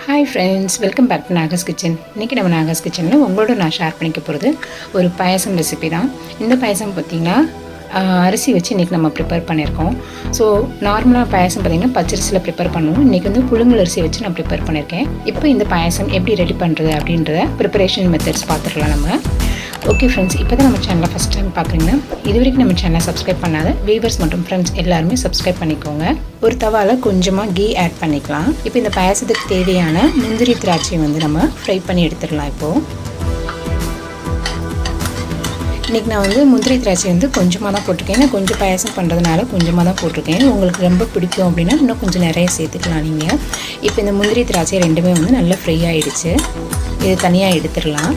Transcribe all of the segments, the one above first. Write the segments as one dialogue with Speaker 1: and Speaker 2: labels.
Speaker 1: Hi friends, welcome back to Nagas Kitchen. இன்னைக்கு நம்ம Nagas Kitchenல உங்களோட நான் ஷேர் பண்ணிக்க போகிறது ஒரு பாயசம் ரெசிபி தான். இந்த பாயசம் பார்த்தீங்கன்னா அரிசி வச்சு இன்றைக்கி நம்ம ப்ரிப்பேர் பண்ணியிருக்கோம். ஸோ நார்மலாக பாயசம் பார்த்திங்கன்னா பச்சரிசியில் ப்ரிப்பேர் பண்ணுவோம். இன்றைக்கி வந்து புழுங்கல் அரிசி வச்சு நான் ப்ரிப்பேர் பண்ணியிருக்கேன். இப்போ இந்த பாயசம் எப்படி ரெடி பண்ணுறது அப்படின்றத ப்ரிப்பரேஷன் மெத்தட்ஸ் பார்த்துக்கலாம் நம்ம. ஓகே ஃப்ரெண்ட்ஸ், இப்போ தான் நம்ம சேனலை ஃபஸ்ட் டைம் பார்க்குறீங்கன்னா இது வரைக்கும் நம்ம சேனலை சப்ஸ்கிரைப் பண்ணாத வியூவர்ஸ் மற்றும் ஃப்ரெண்ட்ஸ் எல்லாருமே சப்ஸ்கிரைப் பண்ணிக்கோங்க. ஒரு தவாவில் கொஞ்சமாக கீ ஆட் பண்ணிக்கலாம். இப்போ இந்த பாயசத்துக்கு தேவையான முந்திரி திராட்சையை வந்து நம்ம ஃப்ரை பண்ணி எடுத்துடலாம். இப்போது இன்றைக்கி நான் வந்து முந்திரி திராட்சை வந்து கொஞ்சமாக தான் போட்டிருக்கேன். நான் கொஞ்சம் பாயசம் பண்ணுறதுனால கொஞ்சமாக தான் போட்டிருக்கேன். உங்களுக்கு ரொம்ப பிடிக்கும் அப்படின்னா இன்னும் கொஞ்சம் நிறைய சேர்த்துக்கலாம் நீங்கள். இப்போ இந்த முந்திரி திராட்சை ரெண்டுமே வந்து நல்லா ஃப்ரை ஆகிடுச்சு. இது தனியாக எடுத்துடலாம்.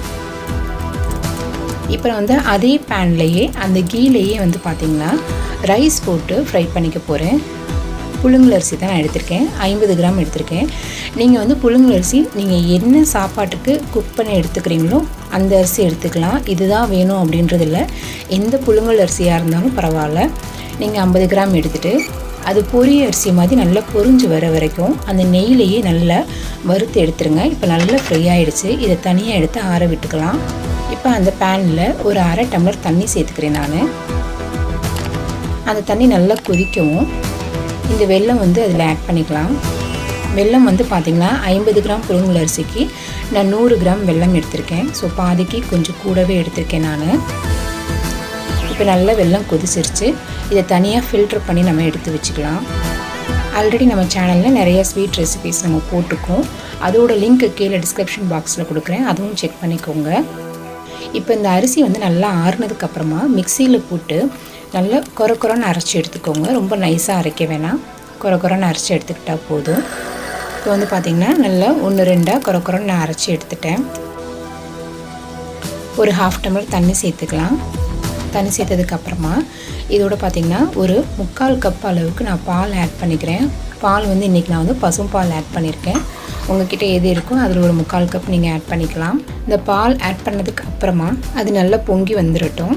Speaker 1: இப்போ வந்து அதே பேன்லேயே அந்த கீலேயே வந்து பார்த்திங்கன்னா ரைஸ் போட்டு ஃப்ரை பண்ணிக்க போகிறேன். புழுங்கல் அரிசி தான் நான் எடுத்திருக்கேன், 50 கிராம் எடுத்திருக்கேன். நீங்கள் வந்து புழுங்கல் அரிசி நீங்கள் என்ன சாப்பாட்டுக்கு குக் பண்ணி எடுத்துக்கிறீங்களோ அந்த அரிசி எடுத்துக்கலாம். இதுதான் வேணும் அப்படின்றது இல்லை, எந்த புழுங்கல் அரிசியாக இருந்தாலும் பரவாயில்ல. நீங்கள் 50 கிராம் எடுத்துகிட்டு அது பொரிய அரிசி மாதிரி நல்லா பொரிஞ்சு வர வரைக்கும் அந்த நெய்யிலேயே நல்லா வறுத்து எடுத்துருங்க. இப்போ நல்லா ஃப்ரை ஆகிடுச்சு. இதை தனியாக எடுத்து ஆற விட்டுக்கலாம். இப்போ அந்த பேனில் ஒரு அரை டம்ளர் தண்ணி சேர்த்துக்கிறேன் நான். அந்த தண்ணி நல்லா கொதிக்கவும் இந்த வெல்லம் வந்து அதில் ஆட் பண்ணிக்கலாம். வெல்லம் வந்து பார்த்திங்கன்னா 50 கிராம் புழுங்கல் அரிசிக்கு நான் 100 கிராம் வெல்லம் எடுத்திருக்கேன். ஸோ பாதிக்கு கொஞ்சம் கூடவே எடுத்திருக்கேன் நான். இப்போ நல்லா வெல்லம் கொதிச்சிருச்சு. இதை தனியாக ஃபில்டர் பண்ணி நம்ம எடுத்து வச்சுக்கலாம். ஆல்ரெடி நம்ம சேனலில் நிறைய ஸ்வீட் ரெசிபிஸ் நம்ம போட்டிருக்கோம். அதோட லிங்க் கீழே டிஸ்கிரிப்ஷன் பாக்ஸில் கொடுக்குறேன், அதுவும் செக் பண்ணிக்கோங்க. இப்போ இந்த அரிசி வந்து நல்லா ஆறுனதுக்கப்புறமா மிக்சியில் போட்டு நல்லா கொரன்னு அரைச்சி எடுத்துக்கோங்க. ரொம்ப நைஸாக அரைக்க வேணாம், கொரன்னு அரைச்சி எடுத்துக்கிட்டால் போதும். இப்போ வந்து பார்த்திங்கன்னா நல்லா 1-2 கொரன்னு நான் அரைச்சி எடுத்துட்டேன். ஒரு 1/2 டம்ளர் தண்ணி சேர்த்துக்கலாம். தண்ணி சேர்த்ததுக்கப்புறமா இதோட பார்த்திங்கன்னா ஒரு 3/4 கப் அளவுக்கு நான் பால் ஆட் பண்ணிக்கிறேன். பால் வந்து இன்றைக்கி நான் வந்து பசும் பால் ஆட் பண்ணியிருக்கேன். உங்கள்கிட்ட எது இருக்கோ அதில் ஒரு 3/4 கப் நீங்கள் ஆட் பண்ணிக்கலாம். இந்த பால் ஆட் பண்ணதுக்கு அப்புறமா அது நல்லா பொங்கி வந்துடட்டும்.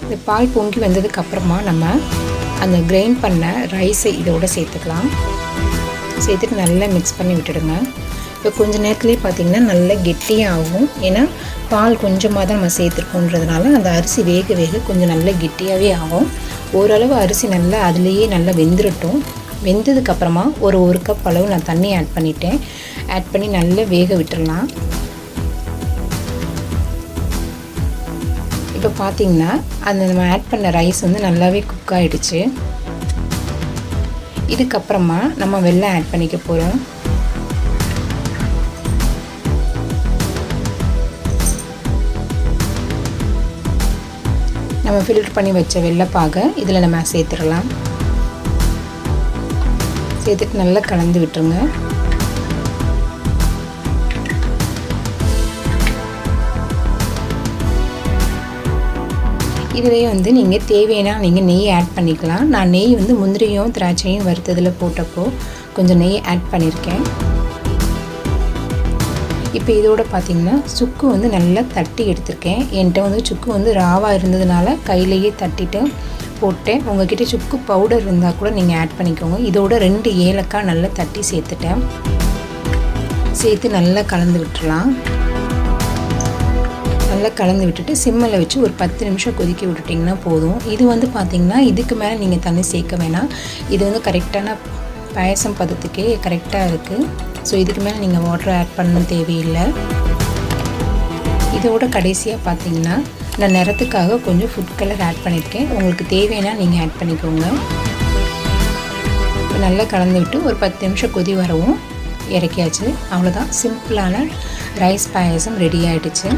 Speaker 1: இந்த பால் பொங்கி வந்ததுக்கப்புறமா நம்ம அந்த கிரைண்ட் பண்ண ரைஸை இதோடு சேர்த்துக்கலாம். சேர்த்துட்டு நல்லா மிக்ஸ் பண்ணி விட்டுடுங்க. இப்போ கொஞ்சம் நேரத்துலேயே பார்த்திங்கன்னா நல்லா கெட்டியாகும். ஏன்னா பால் கொஞ்சமாக தான் நம்ம சேர்த்துருக்கோன்றதுனால அந்த அரிசி வேக வேக கொஞ்சம் நல்லா கெட்டியாகவே ஆகும். ஓரளவு அரிசி நல்லா அதுலேயே நல்லா வெந்துடட்டும். வெந்ததுக்கப்புறமா ஒரு கப் அளவு நான் தண்ணி ஆட் பண்ணிட்டேன். ஆட் பண்ணி நல்லா வேக விட்டுடலாம். இப்போ பார்த்திங்கன்னா அந்த நம்ம ஆட் பண்ண ரைஸ் வந்து நல்லாவே குக் ஆகிடுச்சு. இதுக்கப்புறமா நம்ம வெல்லம் ஆட் பண்ணிக்க போகிறோம். நம்ம ஃபில்டர் பண்ணி வச்ச வெல்லப்பாகை இதில் நம்ம சேர்த்துடலாம். சேர்த்துட்டு நல்லா கலந்து விட்டுருங்க. இதிலே வந்து நீங்கள் தேவைன்னா நீங்கள் நெய் ஆட் பண்ணிக்கலாம். நான் நெய் வந்து முந்திரியும் திராட்சையும் வறுத்ததில் போட்டப்போ கொஞ்சம் நெய் ஆட் பண்ணியிருக்கேன். இப்போ இதோட பார்த்திங்கன்னா சுக்கு வந்து நல்லா தட்டி எடுத்திருக்கேன். என்கிட்ட வந்து சுக்கு வந்து ராவாக இருந்ததுனால கையிலேயே தட்டிட்டு போட்டேன். உங்கள்கிட்ட சுக்கு பவுடர் இருந்தால் கூட நீங்கள் ஆட் பண்ணிக்கோங்க. இதோட 2 ஏலக்காய் நல்லா தட்டி சேர்த்துட்டேன். சேர்த்து நல்லா கலந்து விட்டுடலாம். நல்லா கலந்து விட்டுட்டு சிம்மில் வச்சு ஒரு 10 நிமிஷம் கொதிக்க விட்டுட்டிங்கன்னா போதும். இது வந்து பார்த்திங்கன்னா இதுக்கு மேலே நீங்கள் தண்ணி சேர்க்க வேணாம். இது வந்து கரெக்டான பாயசம் பதத்துக்கே கரெக்டாக இருக்குது. ஸோ இதுக்கு மேலே நீங்கள் வாட்டர் ஆட் பண்ணணும் தேவையில்லை. இதோட கடைசியாக பார்த்திங்கன்னா நான் நிறத்துக்காக கொஞ்சம் ஃபுட் கலர் ஆட் பண்ணியிருக்கேன். உங்களுக்கு தேவைன்னா நீங்கள் ஆட் பண்ணிக்கோங்க. நல்லா கலந்து விட்டு ஒரு 10 நிமிஷம் கொதி வரவும் இறக்கியாச்சு. அவ்வளோதான், சிம்பிளான ரைஸ் பாயசம் ரெடி ஆகிடுச்சு.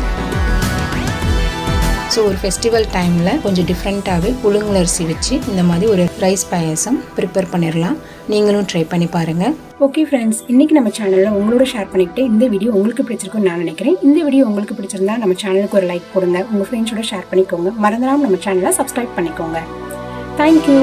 Speaker 1: ஸோ ஒரு ஃபெஸ்டிவல் டைமில் கொஞ்சம் டிஃப்ரெண்ட்டாகவே புழுங்கல் அரிசி வச்சு இந்த மாதிரி ஒரு ரைஸ் பாயசம் ப்ரிப்பேர் பண்ணிடலாம். நீங்களும் ட்ரை பண்ணி பாருங்கள். ஓகே ஃப்ரெண்ட்ஸ், இன்றைக்கி நம்ம சேனலில் உங்களோட ஷேர் பண்ணிக்கிட்டு இந்த வீடியோ உங்களுக்கு பிடிச்சிருக்குன்னு நான் நினைக்கிறேன். இந்த வீடியோ உங்களுக்கு பிடிச்சிருந்தா நம்ம சேனலுக்கு ஒரு லைக் கொடுங்க. உங்கள் ஃப்ரெண்ட்ஸோட ஷேர் பண்ணிக்கோங்க. மறந்துடாமல் நம்ம சேனலை சப்ஸ்கிரைப் பண்ணிக்கோங்க. தேங்க்யூ.